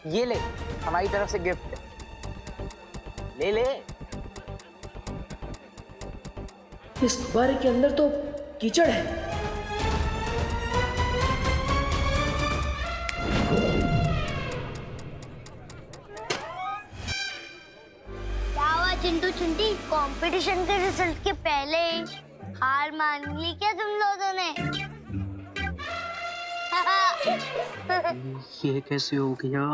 ये ले, हमारी तरफ से गिफ्ट। ले ले। इस गुब्बारे के अंदर तो कीचड़ है। क्या हुआ चिंटू चिंटी, कंपटीशन के रिजल्ट के पहले ही हार मान ली क्या तुम लोगों ने? ये कैसे हो गया?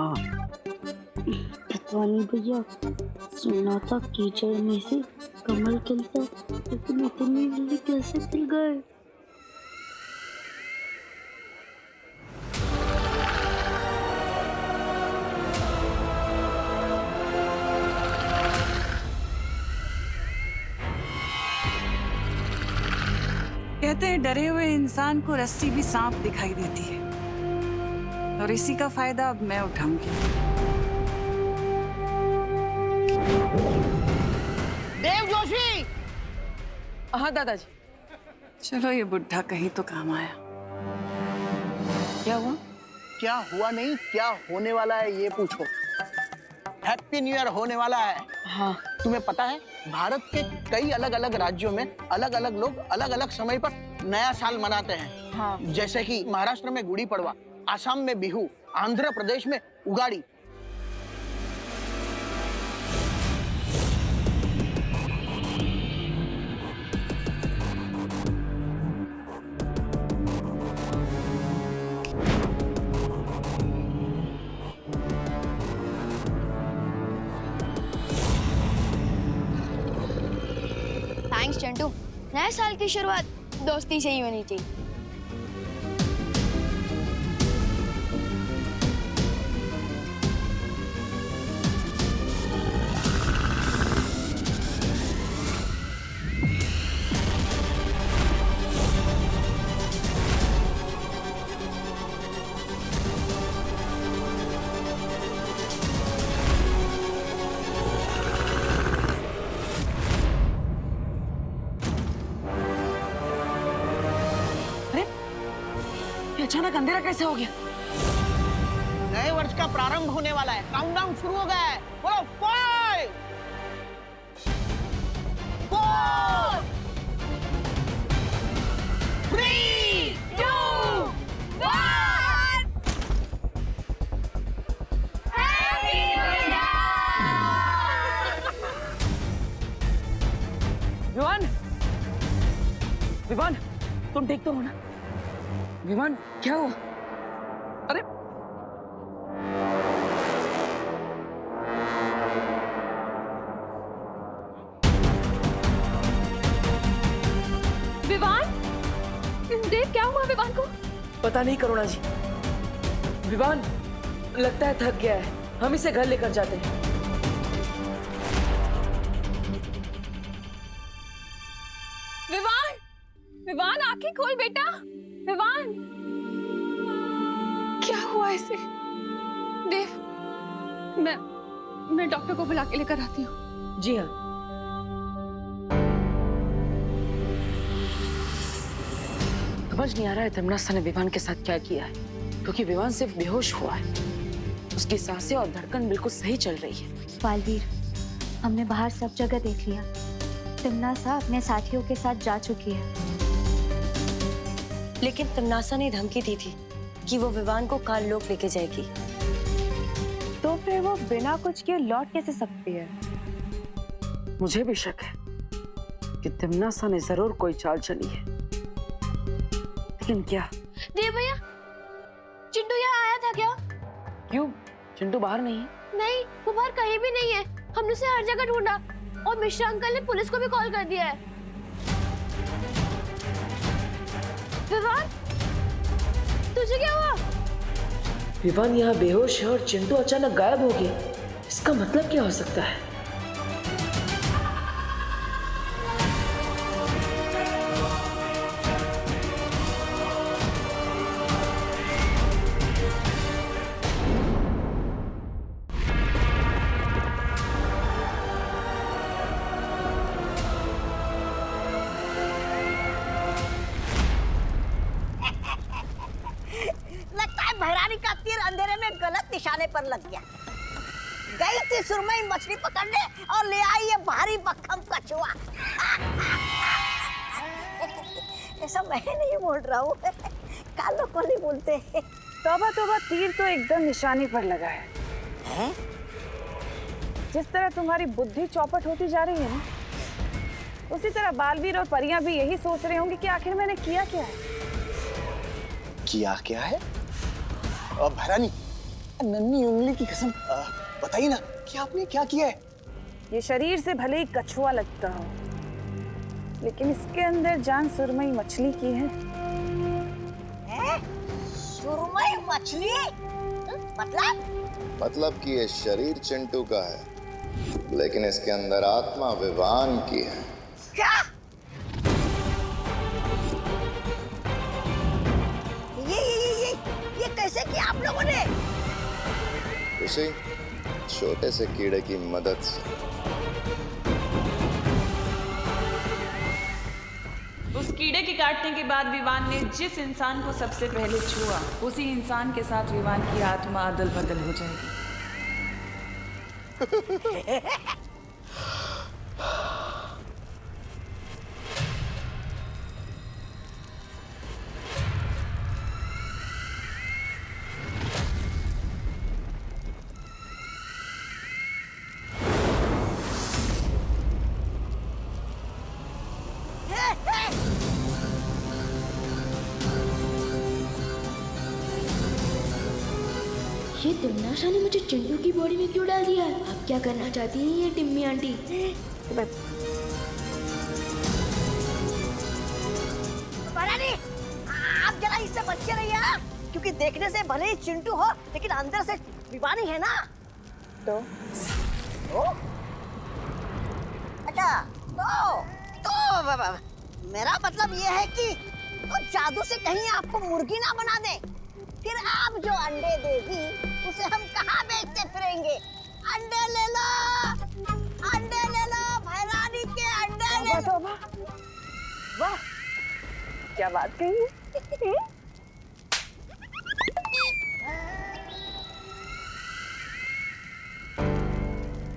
पता नहीं भैया, सुना था कीचड़ में से कमल खिलता, लेकिन इतनी जल्दी कैसे खिल गए? कहते हैं डरे हुए इंसान को रस्सी भी सांप दिखाई देती है, और इसी का फायदा अब मैं उठाऊंगी। देव जोशी। हाँ दादाजी। चलो ये बुढ़ा कहीं तो काम आया। क्या हुआ? क्या हुआ नहीं, क्या होने वाला है ये पूछो। हैप्पी न्यू ईयर होने वाला है। हाँ। तुम्हें पता है भारत के कई अलग अलग राज्यों में अलग अलग लोग अलग अलग समय पर नया साल मनाते हैं। हाँ। जैसे कि महाराष्ट्र में गुड़ी पड़वा, आसाम में बिहू, आंध्र प्रदेश में उगाड़ी। थैंक्स चिंटू, नए साल की शुरुआत दोस्ती से ही होनी चाहिए। अचानक अंधेरा कैसे हो गया? नए वर्ष का प्रारंभ होने वाला है, काउंटडाउन शुरू हो गया है। बोलो 5 4 3 2 1। विवान, विवान, तुम ठीक तो हो ना? विवान, क्या हुआ? अरे विवान, देव क्या हुआ विवान को? पता नहीं करुणा जी, विवान लगता है थक गया है, हम इसे घर लेकर जाते हैं। विवान, विवान आंखें खोल बेटा। विवान, क्या हुआ इसे? देव, मैं डॉक्टर को बुला के लेकर आती हूँ। जी हाँ। समझ नहीं आ रहा है तमन्ना ने विवान के साथ क्या किया है, क्योंकि विवान सिर्फ बेहोश हुआ है, उसकी सांसें और धड़कन बिल्कुल सही चल रही है। बालवीर, हमने बाहर सब जगह देख लिया, तमन्ना अपने साथियों के साथ जा चुकी है। लेकिन तमन्ना ने धमकी दी थी कि वो विवान को काल लोक लेके जाएगी। तो फिर वो बिना कुछ किए लौट कैसे सकती है? मुझे भी शक है कि तमन्ना ने जरूर कोई चाल चली है, लेकिन क्या? देव भैया, चिंटू यहाँ आया था क्या? क्यों? चिंटू बाहर नहीं है? नहीं, वो बाहर कहीं भी नहीं है। हमने उसे हर जगह ढूंढा और मिश्रा अंकल ने पुलिस को भी कॉल कर दिया है। विवान, तुझे क्या हुआ? विवान यहाँ बेहोश है और चिंटू अचानक गायब हो गया, इसका मतलब क्या हो सकता है? भैरानी का तीर अंधेरे में गलत निशाने बनाने पर लग गया। गई थी सुरमई मछली पकड़ने और ले आई ये भारी भक्कम कछुआ। ऐसा मैं नहीं बोल रहा हूँ, कालो को नहीं बोलते। तौबा तौबा, तीर तो एकदम निशाने पर लगा है। हैं? जिस तरह तुम्हारी बुद्धि चौपट होती जा रही है ना, उसी तरह बालवीर और परियां भी यही सोच रहे होंगे कि आखिर मैंने किया क्या है। किया क्या है? भैरानी, नन्ही उंगली की कसम बताइए ना कि आपने क्या किया है? ये शरीर से भले ही कछुआ लगता हो, लेकिन इसके अंदर जान सुरमई मछली की है। हैं? सुरमई मछली? मतलब कि ये शरीर चिंटू का है, लेकिन इसके अंदर आत्मा विवान की है। क्या? ये कैसे किया आप लोगों ने? उसी छोटे से कीड़े की मदद से। उस कीड़े के काटने के बाद विवान ने जिस इंसान को सबसे पहले छुआ, उसी इंसान के साथ विवान की आत्मा अदल बदल हो जाएगी। ये तिमनाशा ने मुझे चिंटू की बॉडी में क्यों डाल दिया है? आप क्या करना चाहती हैं ये टिम्मी आंटी? भैरानी, आप जरा इससे बच के रहिए, क्योंकि देखने से भले ही चिंटू हो, लेकिन अंदर से विवानी है ना। तो अच्छा, तो मेरा मतलब ये है कि तो जादू से कहीं आपको मुर्गी ना बना दे, फिर आप जो अंडे देगी उसे हम कहाँ बेचते फिरेंगे? अंडे ले लो, भैरानी के अंडे ले लो। वाह, क्या बात कही है।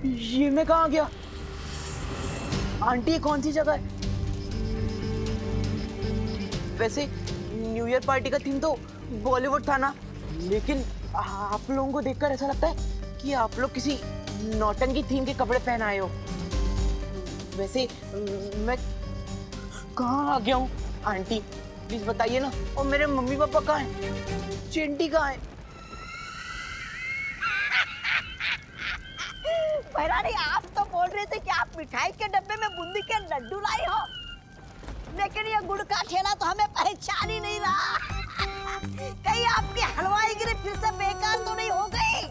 ये मैं कहाँ गया? आंटी ये कौन सी जगह है? वैसे न्यू ईयर पार्टी का थीम तो बॉलीवुड था ना, लेकिन आप लोगों को देखकर ऐसा लगता है कि आप लोग किसी नौटंकी थीम के कपड़े पहन आए हो। वैसे मैं कहाँ आ गया हूँ? आंटी प्लीज बताइए ना। और मेरे मम्मी पापा कहाँ हैं? चिंटी कहाँ है? भैरानी, आप तो बोल रहे थे कि आप मिठाई के डब्बे में बूंदी के लड्डू लाई हो, लेकिन ये गुड़ का ठेला तो हमें पहचान ही नहीं रहा। कहीं आपकी हलवाईगिरी फिर से बेकार तो नहीं हो गई?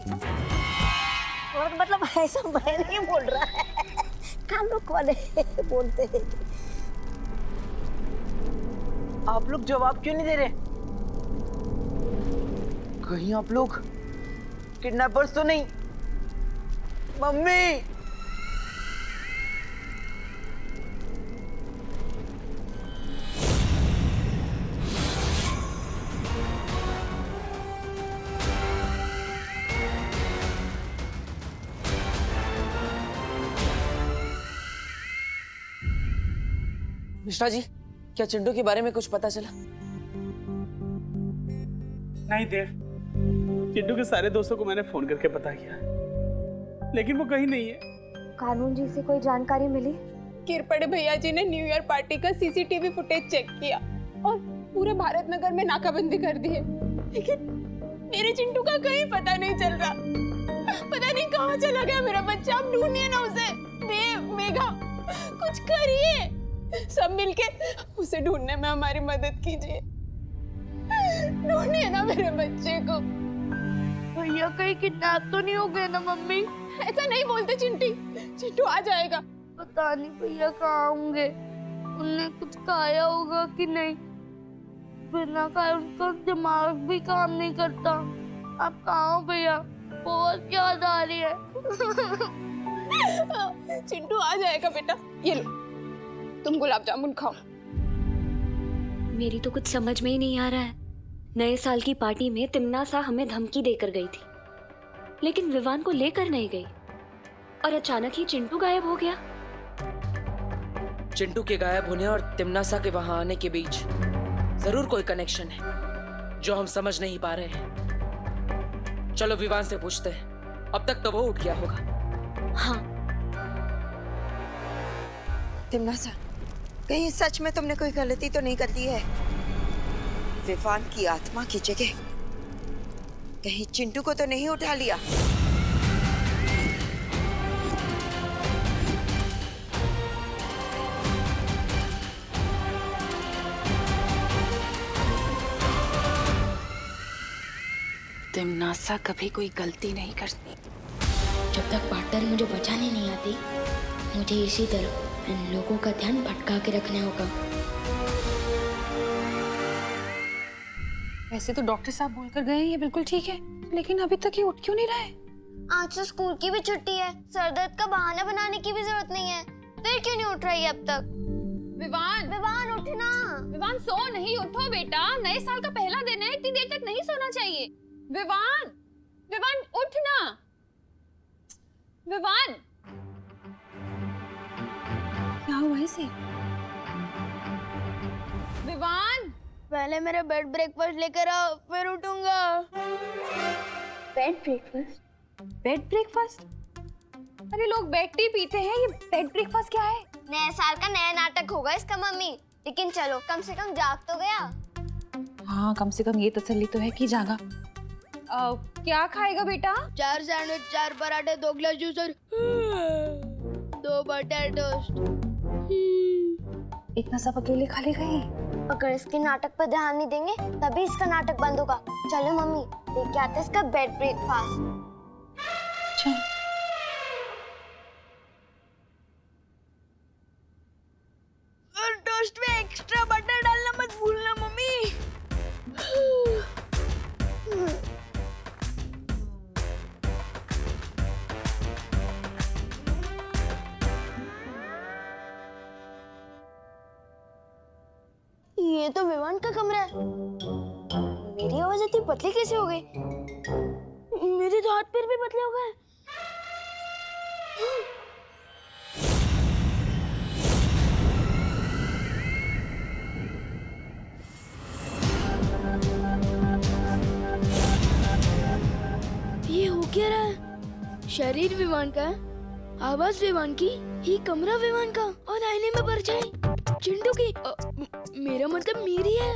और मतलब ऐसा मैं नहीं बोल रहा है, कानूक वाले बोलते हैं। आप लोग जवाब क्यों नहीं दे रहे? कहीं आप लोग किडनैपर्स तो नहीं? मम्मी, मिश्रा जी, क्या चिंटू के बारे में कुछ पता चला? नहीं देव, चिंटू के सारे दोस्तों को मैंने फोन करके पता किया, लेकिन वो कहीं नहीं है। कानून जी से कोई जानकारी मिली? किरपड़े भैया जी ने न्यू ईयर पार्टी का सीसीटीवी फुटेज चेक किया और पूरे भारत नगर में नाकाबंदी कर दी है, लेकिन मेरे चिंटू का कहीं पता नहीं चल रहा। पता नहीं कहाँ चला गया मेरा बच्चा। आप ढूंढिए ना उसे। देव, मेघा, कुछ करिए। सब मिलके उसे ढूंढने में हमारी मदद कीजिए। ढूंढिए ना मेरे बच्चे को। भैया कहीं किडनैप तो नहीं हो गए ना मम्मी? ऐसा नहीं बोलते चिंटी, चिंटू आ जाएगा। पता नहीं भैया कहाँ होंगे, उन्हें कुछ खाया होगा कि नहीं। बिना खाए उनका दिमाग भी काम नहीं करता। आप कहाँ हो भैया? बहुत याद आ रही है। चिंटू आ जाएगा बेटा। ये लो, तुम गुलाब जामुन खाओ। मेरी तो कुछ समझ में ही नहीं आ रहा है। नए साल की पार्टी में तिमना सा हमें धमकी देकर गई थी लेकिन विवान को लेकर नहीं गई और अचानक ही चिंटू गायब हो गया। चिंटू के गायब होने और तिमनासा के वहां आने के बीच जरूर कोई कनेक्शन है जो हम समझ नहीं पा रहे हैं। चलो विवान से पूछते हैं, अब तक तो वो उठ गया होगा। हाँ। तिमनासा, कहीं सच में तुमने कोई गलती तो नहीं कर दी है? विवान की आत्मा की जगह कहीं चिंटू को तो नहीं उठा लिया? तिमनासा कभी कोई गलती नहीं करती। जब तक पार्टनर मुझे बचाने नहीं आती, मुझे इसी तरह इन लोगों का ध्यान भटका के रखना होगा। वैसे तो डॉक्टर साहब बोलकर गए हैं ये बिल्कुल ठीक है, लेकिन अभी तक ये उठ क्यों नहीं रहा है? आज तो स्कूल की भी छुट्टी है, सर दर्द का बहाना बनाने की भी जरूरत नहीं है। फिर क्यों नहीं उठ रही है अब तक? विवान, विवान उठना। विवान सो नहीं, उठो बेटा, नए साल का पहला दिन है, इतनी देर तक नहीं सोना चाहिए। विवान, विवान उठना। विवान, क्या हुआ इसे? विवान, पहले मेरा बेड ब्रेकफास्ट लेकर आओ, फिर उठूंगा। Bed breakfast? Bed breakfast? अरे लोग बेड टी पीते हैं, ये बेड ब्रेकफास्ट क्या है? नए साल का नया नाटक होगा इसका मम्मी। लेकिन चलो, कम से कम जाग तो गया। हाँ, कम से कम ये तसल्ली तो है कि जागा। क्या खाएगा बेटा? 4 सैंडविच, 4 पराठे, 2 ग्लास जूस और 2 बटर टोस्ट। इतना सब अकेले खा लेगा ये? अगर इसके नाटक पर ध्यान नहीं देंगे तभी इसका नाटक बंद होगा। चलो मम्मी, लेके आते इसका बेड ब्रेकफास्ट। चल। और टोस्ट में एक्स्ट्रा बटर डालना मत भूलना मम्मी। ये तो विवान का कमरा है। मेरी आवाज इतनी पतली कैसे हो गई? मेरे तो हाथ पैर भी पतले हो गए। ये हो क्या रहा है? शरीर विवान का, आवाज विवान की, ही कमरा विवान का, और आईने में परछाई चिंटू की। मेरा मतलब मेरी है।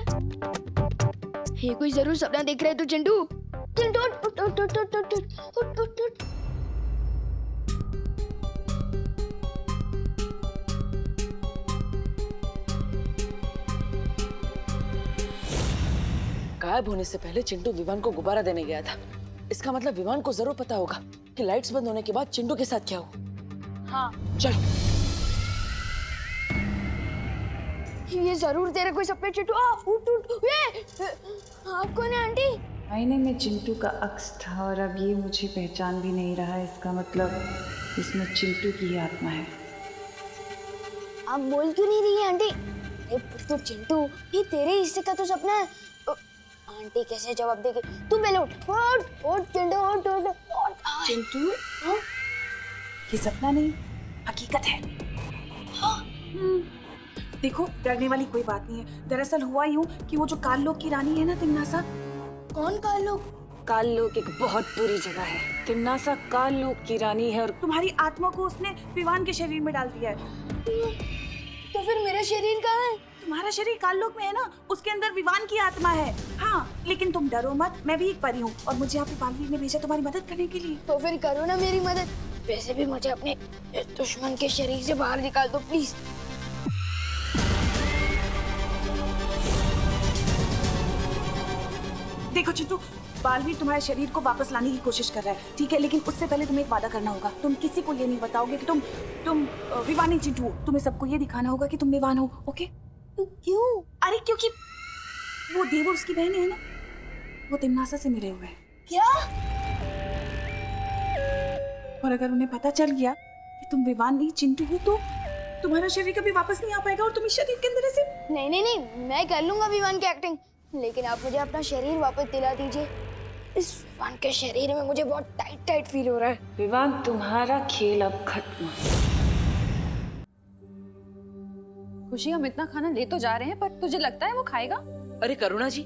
ये कोई जरूर सपना देख रहे तो चिंटू। चिंटू उठ उठ उठ उठ उठ उठ उठ उठ उठ। गायब होने से पहले चिंटू विवान को गुब्बारा देने गया था। इसका मतलब विवान को जरूर पता होगा कि लाइट्स बंद होने के बाद चिंटू के साथ क्या हुआ। हाँ, चल। ये जरूर तेरे कोई सपने चिंटू। उठ उठ। ये आप कौन है आंटी? आईने में चिंटू का अक्स था और अब ये मुझे पहचान भी नहीं रहा है। इसका मतलब इसमें चिंटू की ही आत्मा है। आप बोल क्यों नहीं रही है आंटी? अरे तो चिंटू, ये तेरे हिस्से का तो सपना है। आंटी कैसे जवाब देगी? तू पहले उठ उठ उठ चिंटू उठ उठ उठ। चिंटू, ये सपना नहीं, हकीकत है। देखो, डरने वाली कोई बात नहीं है। दरअसल हुआ यूं कि वो जो काल लोक की रानी है ना तिमनासा। कौन काल लोक? काल लोक एक बहुत बुरी जगह है। तिमनासा काल लोक की रानी है और तुम्हारी आत्मा को उसने विवान के शरीर में डाल दिया है। तो फिर मेरा शरीर कहाँ है? तुम्हारा शरीर काल लोक में है ना, उसके अंदर विवान की आत्मा है। हाँ, लेकिन तुम डरो मत, मैं भी एक परी हूँ और मुझे आपके बालवीर ने भेजा तुम्हारी मदद करने के लिए। तो फिर करो ना मेरी मदद। वैसे भी मुझे अपने दुश्मन के शरीर से बाहर निकाल दो प्लीज। देखो चिंटू, बालवीर तुम्हारे शरीर को वापस लाने की कोशिश कर रहा है, ठीक है? लेकिन उससे पहले तुम्हें एक वादा करना होगा। तुम किसी को ये नहीं बताओगे कि तुम विवान नहीं चिंटू हो। तुम्हें सबको ये दिखाना होगा कि तुम विवान हो, ओके? क्यों? अरे क्योंकि वो देवो उसकी बहन है ना, वो तिमनासा से मिले हुए हैं। क्या? और अगर उन्हें पता चल गया कि तुम विवान नहीं चिंटू हो तो तुम्हारा शरीर कभी वापस नहीं आ पाएगा और तुम इस शरीर के अंदर ऐसे। नहीं नहीं नहीं, मैं कर लूंगा विवान की एक्टिंग, लेकिन आप मुझे अपना शरीर वापस दिला दीजिए। इस विवान के शरीर में मुझे बहुत टाइट टाइट फील हो रहा है। विवान, तुम्हारा खेल अब खत्म। खुशी, हम इतना खाना ले तो जा रहे हैं, पर तुझे लगता है वो खाएगा? अरे करुणा जी,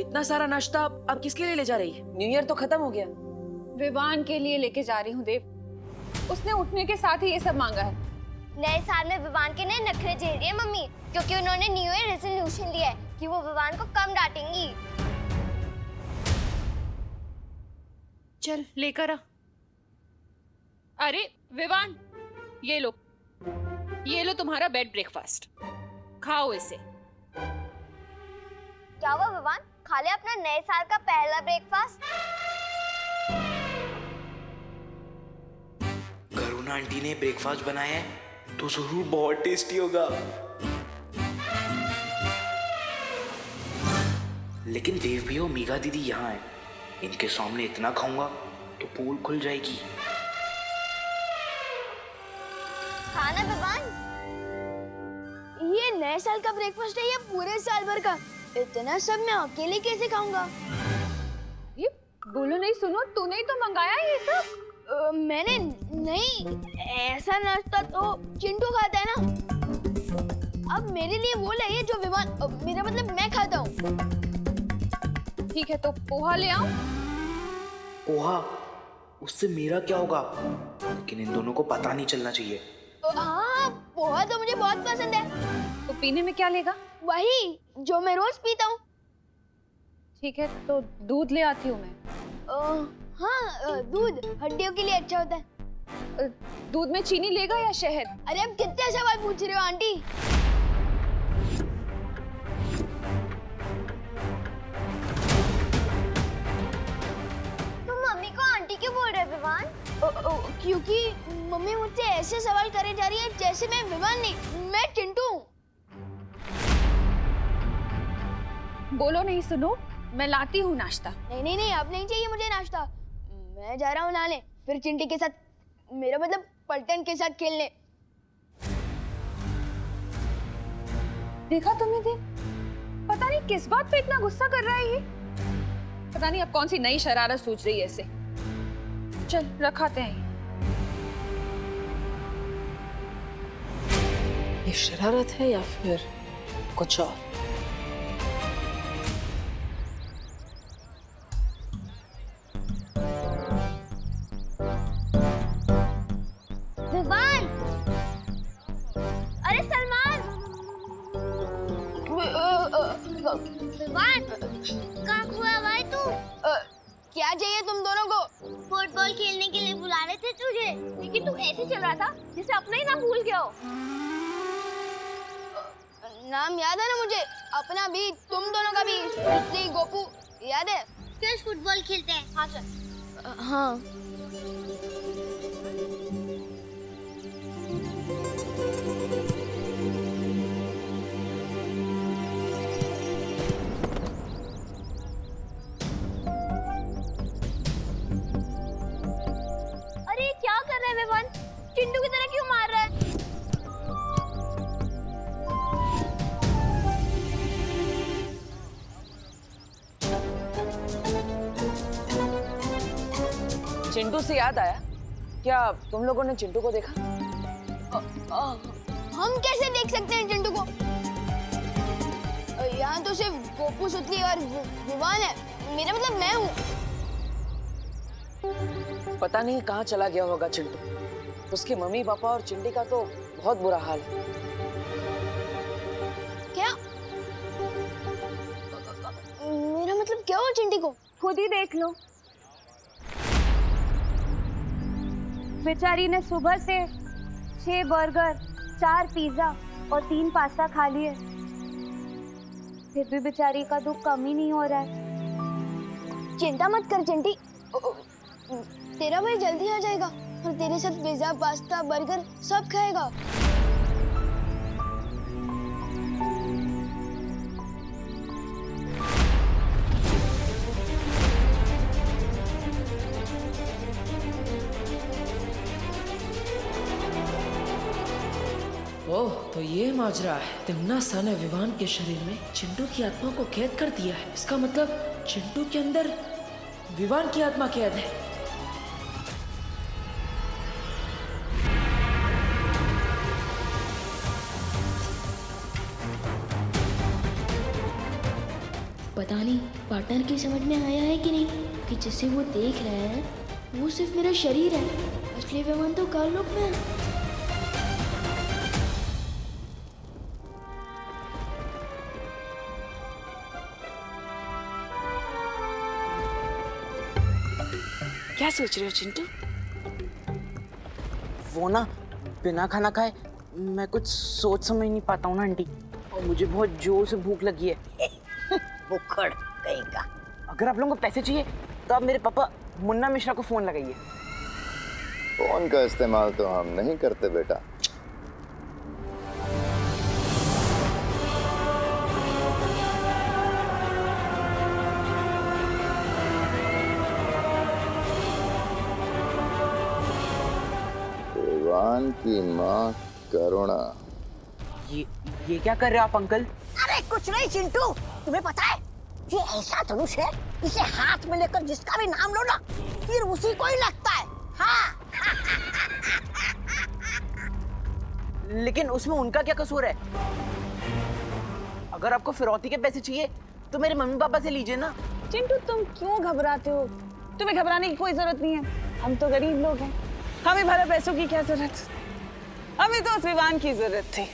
इतना सारा नाश्ता आप किसके लिए ले जा रही है? न्यू ईयर तो खत्म हो गया। विवान के लिए लेके जा रही हूँ देव। उसने उठने के साथ ही ये सब मांगा है। नए साल में विवान के नए नखरे झेल रही है मम्मी, क्योंकि उन्होंने न्यू ईयर रेजोल्यूशन लिया है कि वो विवान को कम डांटेंगी। चल लेकर आ। अरे विवान, ये लो तुम्हारा बेड ब्रेकफास्ट, खाओ इसे। क्या हुआ विवान, खा ले अपना नए साल का पहला ब्रेकफास्ट। करुणा आंटी ने ब्रेकफास्ट बनाया है तो जरूर बहुत टेस्टी होगा। लेकिन देव भी और मीगा दीदी यहाँ है, इनके सामने इतना खाऊंगा तो पोल खुल जाएगी। खाना विवान, ये नए साल का ब्रेकफास्ट है, ये पूरे साल भर का। इतना सब मैं अकेले कैसे खाऊंगा? ये बोलो नहीं, सुनो, तूने ही तो मंगाया ये सब। मैंने नहीं, ऐसा नाश्ता तो चिंटू खाता है ना। अब मेरे लिए वो लाइए जो विवान, मेरा मतलब मैं खाता हूँ। ठीक है, तो पोहा ले आओ। पोहा? उससे मेरा क्या होगा? लेकिन इन दोनों को पता नहीं चलना चाहिए। हाँ, पोहा तो मुझे बहुत पसंद है। तो पीने में क्या लेगा? वही जो मैं रोज पीता हूँ। ठीक है, तो दूध ले आती हूँ मैं। हाँ, दूध हड्डियों के लिए अच्छा होता है। दूध में चीनी लेगा या शहद? अरे अब कितने सवाल पूछ रहे हो आंटी। तुम मम्मी को आंटी क्यों बोल रहे विवान? क्योंकि मम्मी मुझसे ऐसे सवाल करे जा रही है जैसे मैं विवान नहीं, मैं चिंटू हूँ। बोलो नहीं, सुनो, मैं लाती हूँ नाश्ता। नहीं नहीं नहीं, अब नहीं चाहिए मुझे नाश्ता। मैं जा रहा हूँ लाने, फिर चिंटी के साथ, मेरा मतलब पलटन के साथ खेलने। देखा तुमने देव, पता नहीं किस बात पे इतना गुस्सा कर रहा है ये। पता नहीं अब कौन सी नई शरारत सोच रही है ऐसे। चल रखाते हैं। ये शरारत है या फिर कुछ और? विवान, अरे सलमान, विवान, कहाँ हुआ भाई तू? क्या चाहिए तुम दोनों को? फुटबॉल खेलने के लिए बुला रहे थे तुझे, लेकिन तू ऐसे चल रहा था जैसे अपना ही नाम भूल गया हो। नाम याद है ना मुझे, अपना भी, तुम दोनों का भी, सुश्री, गोपू, याद है? फिर फुटबॉल खेलते हैं। हाँ चल। हाँ। अरे क्या कर रहे हैं विवान? चिंटू की तरह क्यों मार रहा है? चिंटू से याद आया, क्या तुम लोगों ने चिंटू को देखा? हम कैसे देख सकते हैं चिंटू को? यहाँ तो सिर्फ गोपू, सुतली और विवान है, मेरा मतलब मैं हूँ। पता नहीं कहाँ चला गया होगा चिंटू। उसकी मम्मी पापा और चिंटी का तो बहुत बुरा हाल है। क्या? मेरा मतलब क्या हुआ चिंटी को? खुद ही देख लो। बेचारी ने सुबह से 6 बर्गर, 4 पिज्जा और 3 पास्ता खा लिए, फिर भी बेचारी का दुख कम ही नहीं हो रहा है। चिंता मत कर चिंटी, तेरा भाई जल्दी आ जाएगा और तेरे साथ पिज्जा, पास्ता, बर्गर सब खाएगा। ओह, तो ये माजरा है। तिम्ना सा ने विवान के शरीर में चिंटू की आत्मा को कैद कर दिया है। इसका मतलब चिंटू के अंदर विवान की आत्मा कैद है। पता नहीं पार्टनर की समझ में आया है कि नहीं कि जिसे वो देख रहे हैं वो सिर्फ मेरा शरीर है, असली विमान तो काललोक में है। क्या सोच रहे हो चिंटू? वो ना बिना खाना खाए मैं कुछ सोच समझ नहीं पाता हूँ ना आंटी, और मुझे बहुत जोर से भूख लगी है। बुखड़ कहीं का। अगर आप लोगों को पैसे चाहिए तो आप मेरे पापा मुन्ना मिश्रा को फोन लगाइए। फोन का इस्तेमाल तो हम नहीं करते बेटा। विवान की माँ करुणा। ये क्या कर रहे हो आप अंकल? अरे कुछ नहीं चिंटू, तुम्हें पता है ये ऐसा धनुष है, इसे हाथ में लेकर जिसका भी नाम लो ना फिर उसी को ही लगता है। हाँ। लेकिन उसमें उनका क्या कसूर है? अगर आपको फिरौती के पैसे चाहिए तो मेरे मम्मी पापा से लीजिए ना। चिंटू तुम क्यों घबराते हो? तुम्हें घबराने की कोई जरूरत नहीं है, हम तो गरीब लोग हैं, हमें भला पैसों की क्या जरूरत? हमें तो उस विमान की जरूरत थी,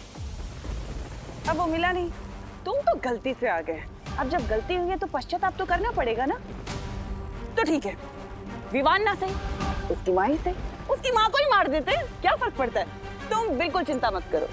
अब वो मिला नहीं। तुम तो गलती से आ गए, अब जब गलती हुई है तो पश्चाताप तो करना पड़ेगा ना। तो ठीक है, विमान ना सही, उसकी माँ ही सही, उसकी माँ को ही मार देते हैं, क्या फर्क पड़ता है। तुम बिल्कुल चिंता मत करो।